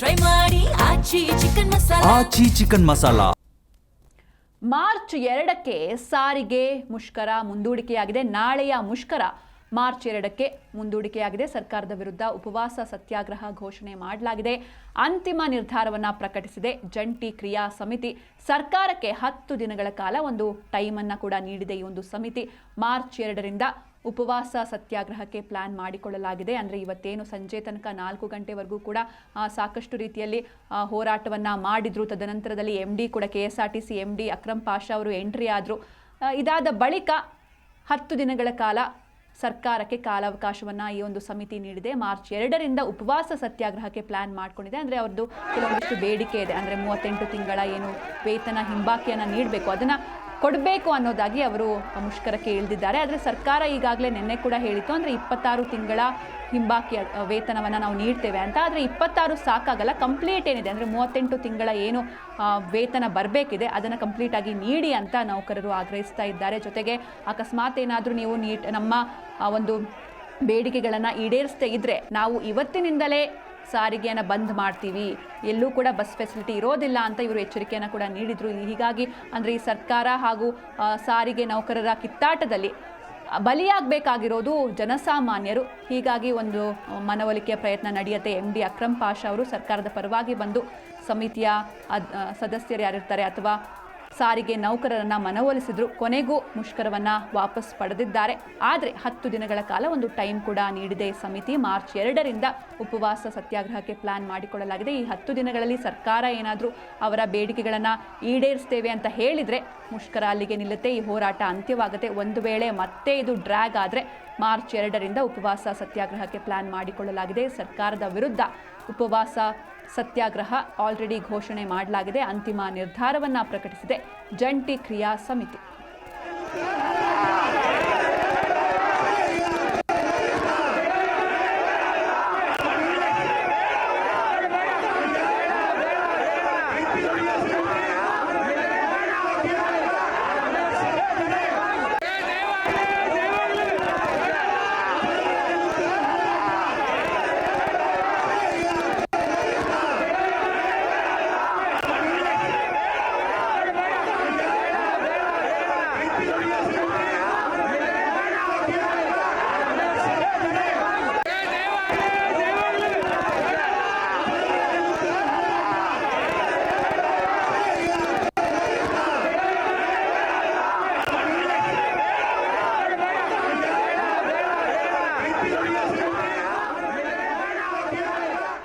Try ಮಾಡಿ ಆಚಿ chicken masala. ಆಚಿ chicken masala. March 2ಕ್ಕೆ ಸಾರಿಗೆ ಮುಷ್ಕರ ಮುಂದೂಡಿಕೆಯಾಗಿದೆ. ನಾಳೆಯ ಮುಷ್ಕರ ಮಾರ್ಚ್ 2ಕ್ಕೆ ಮುಂದೂಡಿಕೆಯಾಗಿದೆ. ಸರ್ಕಾರದ ವಿರುದ್ಧ ಉಪವಾಸ ಸತ್ಯಾಗ್ರಹ ಘೋಷಣೆ ಮಾಡಲಾಗಿದೆ. ಅಂತಿಮ ನಿರ್ಧಾರವನ್ನು ಪ್ರಕಟಿಸಿದೆ ಜಂಟಿ ಕ್ರಿಯಾ ಸಮಿತಿ. ಸರ್ಕಾರಕ್ಕೆ 10 ದಿನಗಳ ಕಾಲ ಒಂದು ಟೈಮನ್ನು ಕೂಡ ನೀಡಿದೆ ಈ ಒಂದು ಸಮಿತಿ. ಮಾರ್ಚ್ 2ರಿಂದ ಉಪವಾಸ ಸತ್ಯಾಗ್ರಹಕ್ಕೆ ಪ್ಲಾನ್ ಮಾಡಿಕೊಳ್ಳಲಾಗಿದೆ. ಅಂದರೆ ಇವತ್ತೇನು ಸಂಜೆ ತನಕ 4 ಗಂಟೆವರೆಗೂ ಕೂಡ ಸಾಕಷ್ಟು ರೀತಿಯಲ್ಲಿ ಹೋರಾಟವನ್ನು ಮಾಡಿದ್ರು. ತದನಂತರದಲ್ಲಿ MD ಕೂಡ KSRTC MD ಅಕ್ರಮ್ ಪಾಷಾ ಅವರು ಎಂಟ್ರಿ ಆದರು. ಇದಾದ ಬಳಿಕ 10 ದಿನಗಳ ಕಾಲ ಸರ್ಕಾರಕ್ಕೆ ಕಾಲಾವಕಾಶವನ್ನು ಈ ಒಂದು ಸಮಿತಿ ನೀಡಿದೆ. ಮಾರ್ಚ್ 2ರಿಂದ ಉಪವಾಸ ಸತ್ಯಾಗ್ರಹಕ್ಕೆ ಪ್ಲಾನ್ ಮಾಡ್ಕೊಂಡಿದೆ. ಅಂದರೆ ಅವ್ರದ್ದು ಕೆಲವೊಂದಿಷ್ಟು ಬೇಡಿಕೆ ಇದೆ. ಅಂದರೆ 38 ತಿಂಗಳ ಏನು ವೇತನ ಹಿಂಬಾಕಿಯನ್ನು ನೀಡಬೇಕು ಅದನ್ನು ಕೊಡಬೇಕು ಅನ್ನೋದಾಗಿ ಅವರು ಮುಷ್ಕರಕ್ಕೆ ಇಳಿದಿದ್ದಾರೆ. ಆದರೆ ಸರ್ಕಾರ ಈಗಾಗಲೇ ನಿನ್ನೆ ಕೂಡ ಹೇಳಿತ್ತು, ಅಂದರೆ 26 ತಿಂಗಳ ಹಿಂಬಾಕಿ ವೇತನವನ್ನು ನಾವು ನೀಡ್ತೇವೆ ಅಂತ. ಆದರೆ 26 ಸಾಕಾಗಲ್ಲ, ಕಂಪ್ಲೀಟ್ ಏನಿದೆ ಅಂದರೆ 38 ತಿಂಗಳ ಏನು ವೇತನ ಬರಬೇಕಿದೆ ಅದನ್ನು ಕಂಪ್ಲೀಟಾಗಿ ನೀಡಿ ಅಂತ ನೌಕರರು ಆಗ್ರಹಿಸ್ತಾ ಇದ್ದಾರೆ. ಜೊತೆಗೆ ಅಕಸ್ಮಾತ್ ಏನಾದರೂ ನೀವು ನಮ್ಮ ಒಂದು ಬೇಡಿಕೆಗಳನ್ನು ಈಡೇರಿಸದೇ ಇದ್ದರೆ ನಾವು ಇವತ್ತಿನಿಂದಲೇ ಸಾರಿಗೆಯನ್ನು ಬಂದ್ ಮಾಡ್ತೀವಿ, ಎಲ್ಲೂ ಕೂಡ ಬಸ್ ಫೆಸಿಲಿಟಿ ಇರೋದಿಲ್ಲ ಅಂತ ಇವರು ಎಚ್ಚರಿಕೆಯನ್ನು ಕೂಡ ನೀಡಿದರು. ಹೀಗಾಗಿ ಅಂದರೆ ಈ ಸರ್ಕಾರ ಹಾಗೂ ಸಾರಿಗೆ ನೌಕರರ ಕಿತ್ತಾಟದಲ್ಲಿ ಬಲಿಯಾಗಬೇಕಾಗಿರೋದು ಜನಸಾಮಾನ್ಯರು. ಹೀಗಾಗಿ ಒಂದು ಮನವೊಲಿಕೆಯ ಪ್ರಯತ್ನ ನಡೆಯುತ್ತೆ. MD ಅಕ್ರಮ್ ಪಾಷಾ ಅವರು ಸರ್ಕಾರದ ಪರವಾಗಿ ಬಂದು ಸಮಿತಿಯ ಸದಸ್ಯರು ಯಾರಿರ್ತಾರೆ ಅಥವಾ ಸಾರಿಗೆ ನೌಕರರನ್ನು ಮನವೊಲಿಸಿದ್ರು. ಕೊನೆಗೂ ಮುಷ್ಕರವನ್ನು ವಾಪಸ್ ಪಡೆದಿದ್ದಾರೆ. ಆದರೆ 10 ದಿನಗಳ ಕಾಲ ಒಂದು ಟೈಮ್ ಕೂಡ ನೀಡಿದೆ ಸಮಿತಿ. ಮಾರ್ಚ್ 2ರಿಂದ ಉಪವಾಸ ಸತ್ಯಾಗ್ರಹಕ್ಕೆ ಪ್ಲಾನ್ ಮಾಡಿಕೊಳ್ಳಲಾಗಿದೆ. ಈ 10 ದಿನಗಳಲ್ಲಿ ಸರ್ಕಾರ ಏನಾದರೂ ಅವರ ಬೇಡಿಕೆಗಳನ್ನು ಈಡೇರಿಸ್ತೇವೆ ಅಂತ ಹೇಳಿದರೆ ಮುಷ್ಕರ ಅಲ್ಲಿಗೆ ನಿಲ್ಲುತ್ತೆ, ಈ ಹೋರಾಟ ಅಂತ್ಯವಾಗುತ್ತೆ. ಒಂದು ವೇಳೆ ಮತ್ತೆ ಇದು ಡ್ರ್ಯಾಗ್ ಆದರೆ ಮಾರ್ಚ್ 2ರಿಂದ ಉಪವಾಸ ಸತ್ಯಾಗ್ರಹಕ್ಕೆ ಪ್ಲಾನ್ ಮಾಡಿಕೊಳ್ಳಲಾಗಿದೆ. ಸರ್ಕಾರದ ವಿರುದ್ಧ ಉಪವಾಸ ಸತ್ಯಾಗ್ರಹ ಆಲ್ರೆಡಿ ಘೋಷಣೆ ಮಾಡಲಾಗಿದೆ. ಅಂತಿಮ ನಿರ್ಧಾರವನ್ನು ಪ್ರಕಟಿಸಿದೆ ಜಂಟಿ ಕ್ರಿಯಾ ಸಮಿತಿ.